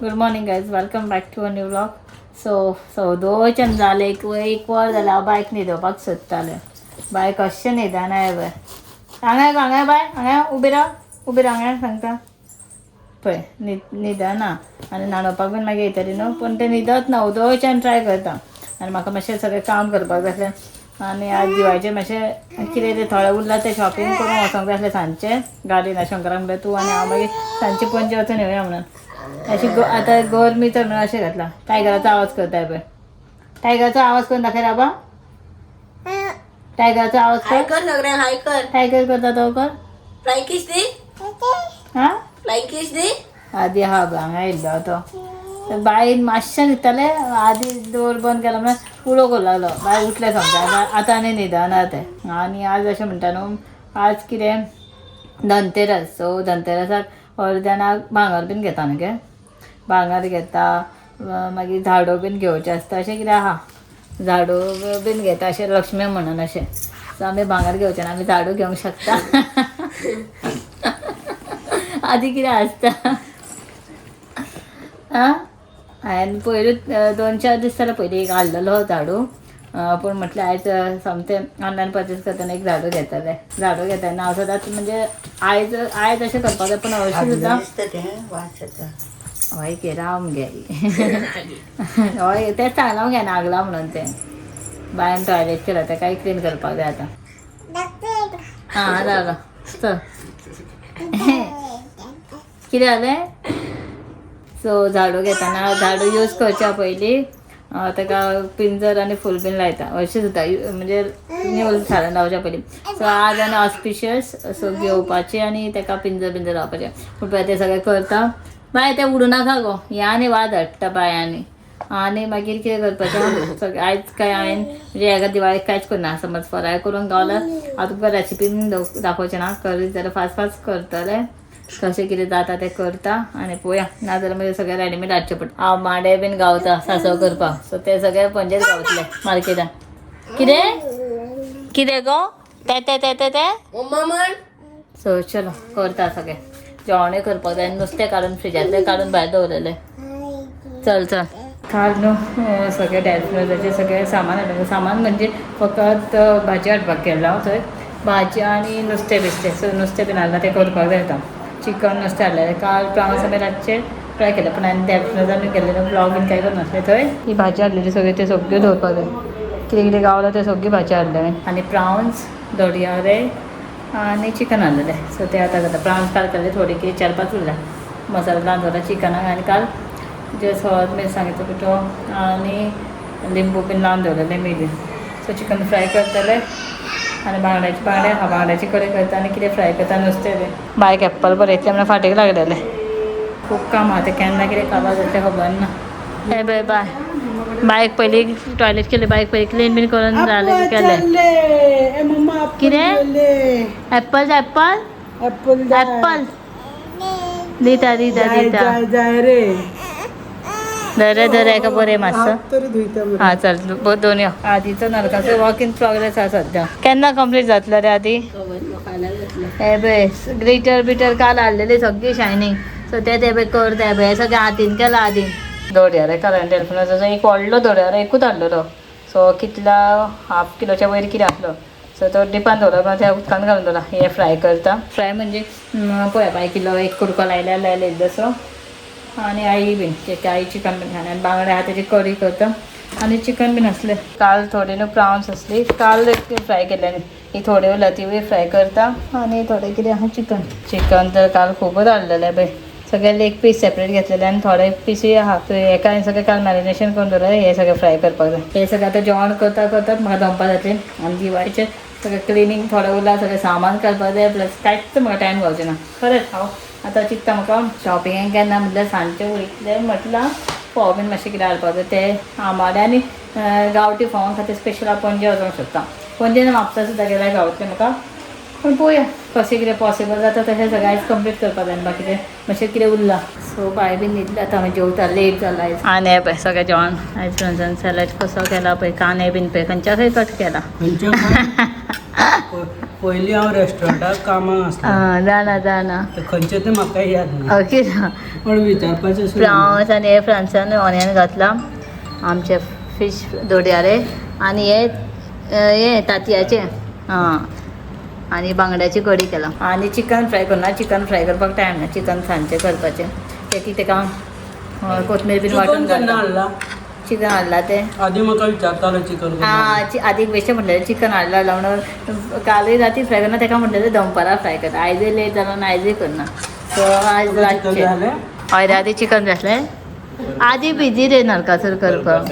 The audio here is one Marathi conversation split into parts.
Good morning guys, welcome back to a new vlog. So दोन जाले एक वर जालें हांव बायक न्हिदोवपाक सोदतालें. बायक अशें न्हिदना हें पळय. हांगा बाय हांगा उबी राव हांगा सांगता पळय न्हिदना आनी न्हाणोवपाक बीन मागीर येतली न्हू, पूण तें न्हिदत ना, उदोळच्यान ट्राय करता. आनी म्हाका मातशें सगळें काम करपाक जाय आसलें. आनी आज दिवाळेचें मातशें कितें तें थोडें उरलां तें शॉपिंग करून वचोंक जाय आसलें सांजचें. गाडयेन शंकराक म्हणल्यार तूं आनी हांव मागीर सांजचें पणजे वचून येवया म्हणून. अशी आतां गरमी तर म्हणून अशें घातला. टायगराचो आवाज करताय पळय. टायगराचो आवाज करून दाखय राबा. टायगराचो आवाज कर. हाय कर. टायगर करता तो कर. फ्लाइंग किस दे. हा फ्लाइंग किस दे. आदी हा हांगा येयल्लो तो. बायन मातशें न्हिदतालें, आदी डोर बंद केलो म्हणल्यार उलो करूं लागलो. बाय उठलें समजा. आतां आनी न्हिदना तें. आनी आज अशें म्हणटा न्हू, आज कितें धनतेरस. सो धनतेरसाक अर्द्यानाक भांगर बीन घेता न्ही गे. भांगर घेता, मागीर झाडो बीन घेवचे आसता, अशें कितें आहा. झाडू बीन घेता अशें लक्ष्मी म्हणून अशें. सो आमी भांगर घेवचें ना, आमी झाडू घेवंक शकता. आदी कितें आसता आं. हांवें पयरूच 2-4 दीस जाल्यार पयलीं एक हाडलेलो झाडू. पूण म्हटलें आयज समतें ऑनलायन परचेस करतना एक झाडू घेतलें. झाडू घेतना हांव सदांच म्हणजे आयज अशें करपाक जाय, पूण हरशीं सुद्दां हय घे राव मगे. हय तेंच सांगलां मगे नागला म्हणून. तें बायन टॉयलेट केला तेकाय क्लीन करपाक जाय आतां. हां राव चल. कितें जालें. सो झाडू घेतना झाडू यूज करच्या पयलीं ताका पिंजर आनी फूल बीन लायता. अशें सुद्दां म्हणजे न्यू सारण लावच्या पयलीं. सो आज आनी ऑस्पिशियस सो घेवपाचें आनी ताका पिंजर लावपाचें. पूण पळय तें सगळें करता. बाय तें उडू नाका गो, हें आनी वाज हाडटा पांयांनी. आनी मागीर कितें करपाचें सगळें आयज काय हांवें म्हणजे हेका दिवाळेक कांयच करना. समज फराळ करून गावल्यार हांव तुमकां रेसिपी दाखोवचें ना. करीत जाल्यार फास्ट करतलें. कशें कितें जाता तें करता आनी पळोवया. नाजाल्यार मागीर सगळें रेडीमेड हाडचें पडटा. हांव माडे बीन गावता सांसव करपाक. सो ते सगळें पणजेच गावतले मार्केटान. कितें गो ते मम्मा म्हण. सो चलो करता सगळें. जेवणूय करपाक जाय. नुस्तें काडून फ्रिजांतलें काडून भायर दवरलेलें. चल काल न्हू सगळें ड्रायफ्रुटाचें सगळें सामान हाडलें. सामान म्हणजे फकत भाजी हाडपाक गेल्लो हांव थंय. भाजी आनी नुस्तें बिस्तें. सो नुस्तें बीन हाडलां तें करपाक जाय आतां. चिकन नुस्तें हाडलेलें. काल प्रावन्स आमी रातचे फ्राय केले. पूण हांवें ड्रायफ्रुटान बीन गेल्लें ब्लॉग बीन कांय करनासलें थंय. ही भाजी हाडलेली सगळी त्यो सगळ्यो दवरपाक जाय. कितें कितें गावलो त्यो सगळी भाजी हाडल्या हांवें. आनी प्रावन्स, दोडयारे आनी चिकन हाडलेलें. सो तें आतां जाता. प्रावन्स काल केल्ले थोडी कितें 4-5 उरल्या. मसालो लावन चिकनाक. आनी काल जस्ट हळद मिरसांगेचो पिठो आनी लिंबू बीन लावन दवरलेलें मीठ बीन. सो चिकन फ्राय करतलें. आनी बांगड्याची कडी करता आनी कितें फ्राय करता नुस्तें बीन. बायक एप्पल बरयतलें म्हणून फाटीक लागलेलें. खूब काम आहा तें केन्ना कितें काबार जाता तें खबर ना. हे बाय बायक पयलीं टॉयलेट केलें. बायक पयलीं क्लीन बीन करून जालें केलें. कितें एप्पल जाय. एप्पल दिता धर एका बरें मातसो. हां चल दोन यो. आदीचो नरकाचो वर्क इन प्रोग्रेस आसा सद्या. केन्ना कंप्लीट जातलो रे आदी. हे पळय ग्लिटर बिटर काल हाडलेली सगळी शायनींग. सो ते पळय करता पळय. हे सगळें हातीन केलां आदीन. दोडयारे काल हांवें टेलिफोनाचो एक व्हडलो दोडयारो एकूच हाडलेलो. सो कितला 1/2 किलोच्या वयर कितें आसलो. सो तो डिपान दवरला त्या उदकान घालून दवरला. हे फ्राय करता. फ्राय म्हणजे पळय बाय किलो एक कुडको लायले दसो. आनी आई बीन आई चिकन बीन खाना. आनी बांगडे आहा तेजी कडी करता. आनी चिकन बीन आसलें. काल थोडी न्हू प्रावन्स आसली. काल फ्राय केल्ले. ही थोडी उरला तीवूय फ्राय करता. आनी थोडें कितें आहा चिकन तर काल खूबच हाडलेलें पळय. सगळे लेग पीस सेपरेट घेतलेले आनी थोडे पीसूय आहा. हेका हांवें सगळें काल मॅरिनेशन करून दवरलें. हे सगळें फ्राय करपाक जाय. हे सगळें आतां जेवण करता म्हाका दमपाक जातलें. आनी दिवाळेचें सगळें क्लिनींग थोडें उरलां. सगळें सामान करपाक जाय. प्लस कांयच म्हाका टायम गावचें ना. खरेंच हांव आतां चिंतता म्हाका शॉपिंगाक केन्ना म्हटल्यार सांजचें वयतलें म्हटल्यार फोव बीन मातशें कितें हाडपाक जाय. ते आंबाडे आनी गांवठी फोवां खातीर स्पेशल हांव पणजे वचोंक सोदता. पणजेन म्हापसा सुद्दां गेल्यार गावतलें म्हाका. पूण पळोवया कशें कितें पॉसिबल जाता तशें सगळें आयज कंप्लीट करपाक जाय. बाकी कितें मातशें कितें उरलां. सो बाय बीन न्हिदलें. आतां हांवें जेवता. लेट जाला आयज. आनी हे पळय सगळें जेवण आयज फ्रंजान सॅलड कसो केला पळय. कांदे बीन पळय खंयच्या खंय कट केला. पयलीं हांव रेस्टॉरंटाक कामाक आसलो जाणा तर खंयचे ते म्हाका याद ना ओके ना पण विचारपाचें फ्रांस आणि हे फ्रांसान ऑनियन घातला आमचे फिश दोडयारे आणि हे तांतयाचे हां आणि बांगड्याची कडी केला आणि चिकन फ्राय करना चिकन फ्राय करपाक टायम ना चिकन सांजचे करपाचें कित्याक तेका कोथमीर बीन वांटून घालता हाडला चिकन हाडला ते आधी म्हाका विचारतालो चिकन आदीक बेश्टें म्हटलें चिकन हाडला म्हणून कालूय राती फ्राय करना तेका म्हटलें दनपारां फ्राय करता आयजूय लेट जालो आनी आयजूय करना सो आयज रातचें हय राती चिकन जाय आसलें आदी बिजी रे नरकासूर करपाक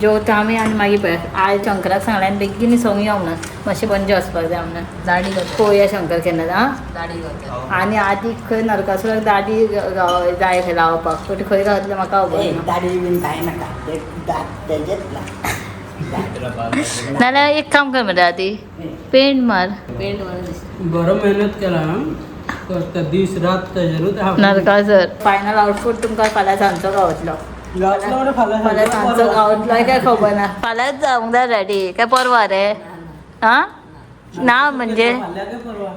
जेवता आमी आनी मागीर पळय आयज शंकराक सांगलें आनी बेगीन सोंग यो म्हणून मातशें पणजे वचपाक जाय म्हणून दाडी पळोवया शंकर केन्ना दाडी आनी आदीक खंय नरकासुराक दाडी जाय खंय लावपाक बट खंय घातलें म्हाका खबर ना दाढी बीन काय नाका नाल्यार एक काम कर मरे आदी पेंट मार पेंट मारून दिसता बरो मेहनत केला करता दीस रात तेजेरूच नरकासूर फायनल आउटफूट तुमकां फाल्यां सांजचो गावतलो फाल्यां सांजचो गावतलो काय खबर ना फाल्यांच जावंक जाय रेडी काय परवा रे हां ना म्हणजे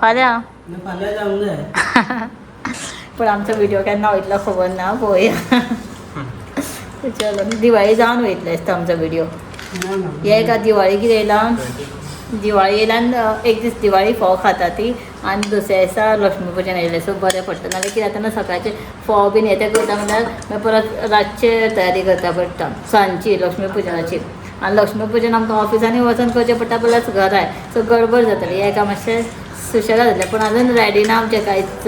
फाल्यां फाल्यां जावंक जाय पण आमचो व्हिडिओ केन्ना वयतलो खबर ना पळोवया चलो दिवाळी जावन वयतले दिसता आमचो व्हिडिओ हे का दिवाळी कितें येयला दिवाळी येयल्यान एक दीस दिवाळी फोव खाता ती आनी दुसऱ्या दिसा लक्ष्मी पुजन येयलें सो बरें पडटा नाल्यार कितें जाता ना सकाळचे फोव बीन हे ते करता म्हणल्यार मागीर परत रातचे तयारी करता पडटा सांजची लक्ष्मी पुजनाची आनी लक्ष्मी पुजन आमकां ऑफिसांनी वचून करचें पडटा प्लस घरा सो गडबड जातली हेका मातशें सुशेगाद जातलें पण अजून रेडी ना आमचें कांयच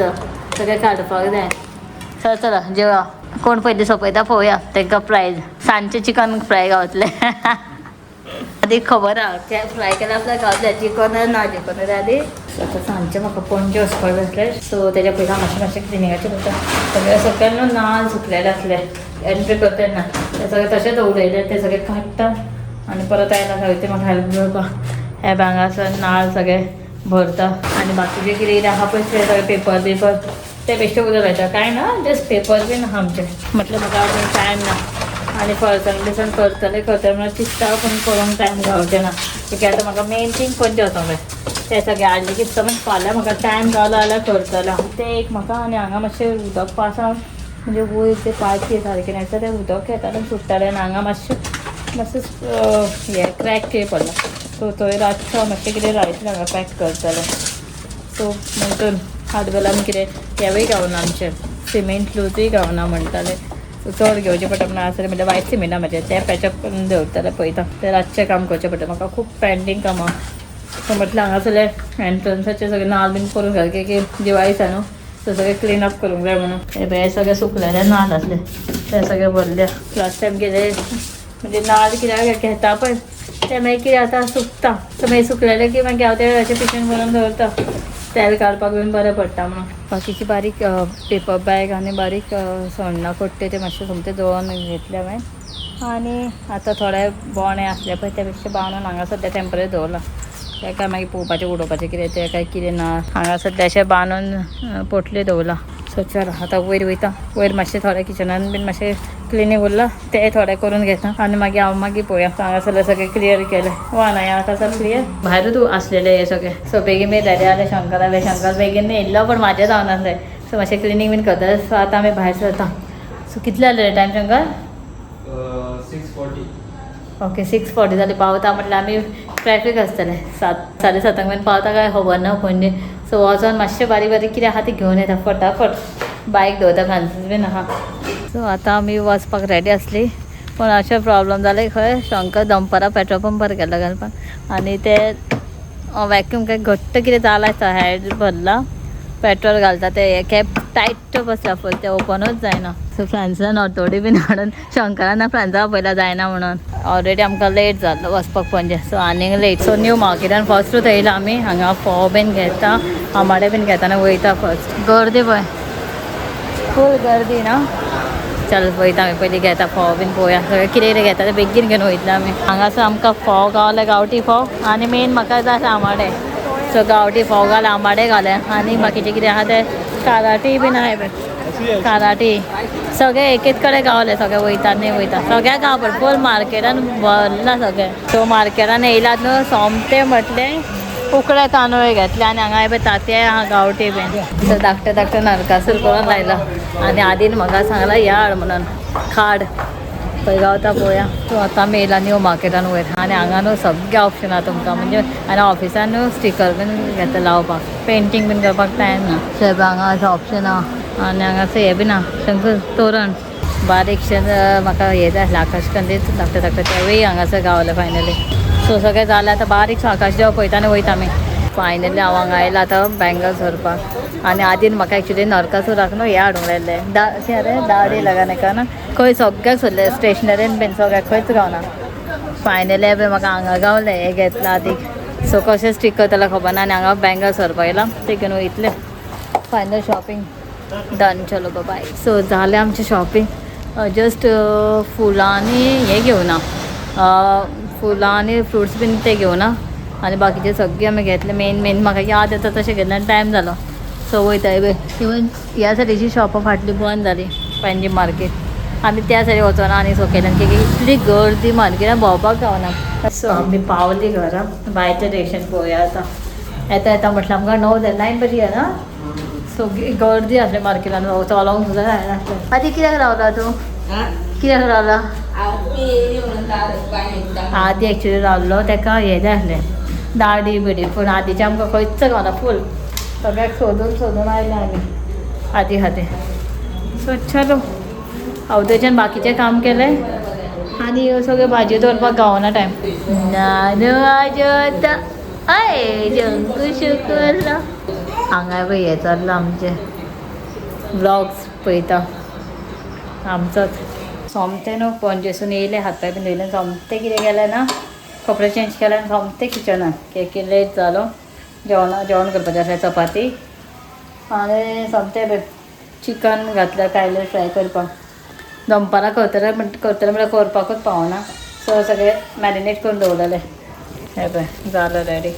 सगळें काडपाक जाय चल चला जेवा कोण पयलीं सोंपयता पळोवया तांकां प्रायज सांजचें चिकन फ्राय गावतलें आदी खबर आहा फ्राय केल्या आपल्याक गावतलें चिकन ना चिकन आदी आतां सांजचें म्हाका पणजे वचपाक जाय आसलें सो तेज्या पयलीं मातशें क्लिनिंगाचें करता सगळें सकयल न्हू नाल्ल सुकलेले आसले एंट्री करता तेन्ना ते सगळे तशेंच उडयले ते सगळे काडटा आनी परत आयला सगळें ते म्हाका हेल्प करपाक हे भांगासर नाल्ल सगळे भरता आनी बाकीचे कितें आहा पळय ते सगळे पेपर ते बेश्टे उदक घालता कांय ना जस्ट पेपर बीन आहा आमचे म्हटल्यार म्हाका अजून टायम ना आनी फळसाण बिसन करतले म्हणून चिंतता पूण करूंक टायम गावचें ना कित्याक आतां म्हाका मेन थींग पणजे वचोंक जाय ते सगळे हाडले की समज फाल्यां म्हाका टायम गावलो जाल्यार करतलें ते एक म्हाका आनी हांगा मातशें उदक पास म्हणजे वयर ते पायपी सारकें नासता तें उदक येतालें सुट्टालें आनी हांगा मातशें हें क्रॅक कशें पडला सो थंय रातचो मातशें कितें लायतलें हांगा पॅक करतलें सो म्हणटून हातबलान कितें हेवूय गावना आमचें सिमेंट लूजूय गावना म्हणटाले सो चड घेवचें पडटा म्हणून आसलें म्हणजे वायट सिमेंटा म्हाजें तें पॅचअप करून दवरतलें पळयता तें रातचें काम करचें पडटा म्हाका खूब पेंटींग कामां सो म्हटलें हांगासरले एंट्रन्साचें सगळें नाल्ल बीन करून घाल की दिवाळी सा न्हू सो सगळें क्लीन अप करूंक जाय म्हणून हे सगळें सुकलेले नाल्ल आसले ते सगळें भरले लास्ट टायम कितें म्हणजे नाल्ल कित्याक घेता पळय ते मागीर कितें जाता सुकता सो मागीर सुकलेले की मागीर हांव ते अशें पिशवेन भरून दवरता तेल काडपाक बीन बरें पडटा म्हणून बाकीची बारीक पेपर बॅग आनी बारीक सण्णां कोट्टे ते मातशें सोमते दवरून घेतले हांवें आनी आतां थोडे बोणे आसले पळय ते बेश्टे बांदून हांगा सद्या टेम्पररी दवरला तेका मागीर पळोवपाचें उडोवपाचें कितें तें काय कितें ना हांगा सद्या अशें बांदून पोटली दवरला सो चल आतां वयर वयता वयर मातशें थोडें किचनान बीन मातशें क्लिनींग उरला ते थोडें करून घेता आनी मागीर हांव मागीर पळोवया हांगासरलें सगळें क्लियर केलें वा ना आतां सर क्लियर भायरूच आसलेले हे सगळें सो बेगीन बेगीन रेडी जालें शंकर बेगीन येयल्लो पण म्हाजें जावन आसलें सो मातशें क्लिनींग बीन करता सो आतां आमी भायर सरता सो कितले जाले रे टायम शंकर 6:40 ओके 6:40 जाली पावता म्हटल्यार आमी ट्रॅफीक आसतलें 7:30 मेरेन पावता काय खबर ना पणजे सो वचोन मातशें बारीक बारीक कितें आहा तें घेवन येता फटाफट बायक दवरता फ्रांसीस बीन आहा सो आतां आमी वचपाक रेडी आसली पण अशें प्रॉब्लम जालें खंय शंकर दनपारां पेट्रोल पंपार गेला घालपाक आनी ते वॅक्यूम काय घट्ट कितें जाला आसता हेड भरला पेट्रोल घालता ते कॅप टायट बसला फूल ते ओपनूच जायना सो फ्रांसान ऑटोडी बीन हाडून शंकरान फ्रांसा पयला जायना म्हणून ऑलरेडी आमकां लेट जाल्लो वचपाक पणजे सो आनीक लेट सो न्यू मार्केटान फर्स्टूच येयला आमी हांगा फोव बीन घेता आमाडे बीन घेताना वयता फर्स्ट गर्दी पळय फूल गर्दी ना चल वयता आमी पयलीं घेता फोव बीन पळोवया सगळें कितें कितें घेता तें बेगीन घेवन वयतले आमी हांगासर आमकां फोव गावले गांवठी फोव आनी मेन म्हाका जाय आमाडे सो गांवठी फोव घाल आंबाडे घाले आनी बाकीचे कितें आहा ते काराटी बीन आहाय पळय काराटी सगळे एक कडेन गावले सगळे वयता न्ही वयता सगळ्या गांव फूल मार्केटान भरला सगळें सो मार्केटान येयलात न्हू सोमते म्हटलें उकडे तांदूळ घेतले आणि हांगा हे तात्या हा गावठी बीन तर धाकटे धाकटे नरकासूर करून लायला आणि आदीन म्हाका सांगला याड म्हणून खाड खंय गावता पळोवया तूं आतां मेल न्यू मार्केटान वयर आनी हांगा न्हू सगळे ऑप्शन आहा तुमकां म्हणजे आनी ऑफिसान न्हू स्टिकर बीन घेता लावपाक पेंटींग बीन करपाक टायम ना शेब हांगा असं ऑप्शन आहा आनी हांगासर हें बीन आहा शंकर तोरण बारीकशें म्हाका हें जाय आसलें आकाश कंदील धाकटे धाकटे तेवूय हांगासर गावले फायनली सो सगळें जालें आतां बारीकसो आकाश देव पळयता आनी वयता आमी फायनली हांव हांगा आयलां आतां बँगल्स व्हरपाक आनी आदीन म्हाका एक्चुली नरकासूराक न्हू हें हाडूंक लायलें दाडी लगान एका ना खंय सगळ्याक सोदलें स्टेशनरीन बीन सगळ्याक खंयच गावना फायनली बी म्हाका हांगा गावलें हें घेतलां आदीक सो कशें स्टीक करतलें खबर ना आनी हांगा बँगल्स व्हरपाक येयलां ते घेवन वयतलें फायनल शॉपिंग डन चलो बाय सो जालें आमचें शॉपिंग जस्ट फुलां आनी हें घेवना फुलां आनी फ्रुट्स बीन ते घेवना आनी बाकीचे सगळे आमी घेतले मेन म्हाका याद येता तशें घेतलें आनी टायम जालो सो वयताय बी इवन ह्या सायडीची शॉपां फाटली बंद जाली पेंजीम मार्केट आमी त्या सायडीक वचना आनी सोकेल्यान की इतली गर्दी मार्केटान भोंवपाक गावना सो आमी पावली घरा भायरचें डिरेक्शन पळोवया आतां येता म्हटल्यार आमकां 9 जालें 9 बजी ना सो गर्दी आसली मार्केटान चलोंक सुद्दां जायनासलें आदी कित्याक रावला तूं कित्याक रावला आदी एक्चुली रावल्लो ताका हें जाय आसलें दाडी बिडी पूण आदीचें आमकां खंयच गावना फूल सगळ्याक सोदून आयले आमी आदी खातीर सो चलो अवधेच्यान बाकीचें काम केलें आनी ह्यो सगळ्यो भाजयो दवरपाक गावना टायम हय जंकू शुक्ला हांगा पळय हें चल्लां आमचें व्लॉग्स पळयता आमचोच सोमतें न्हू पणजेसून येयलें हातपाय बीन धुयलें सोमतें कितें केलें ना कपडे चेंज केले आनी सोमतें किचनान केक लेट जालो जेवण करपाचें आसलें चपाती आनी सोमतें चिकन घातलें कायले फ्राय करपाक दनपारां करतलें म्हळ्यार करपाकूच पावना सो सगळें मॅरिनेट करून दवरलेलें हे पळय जालें रेडी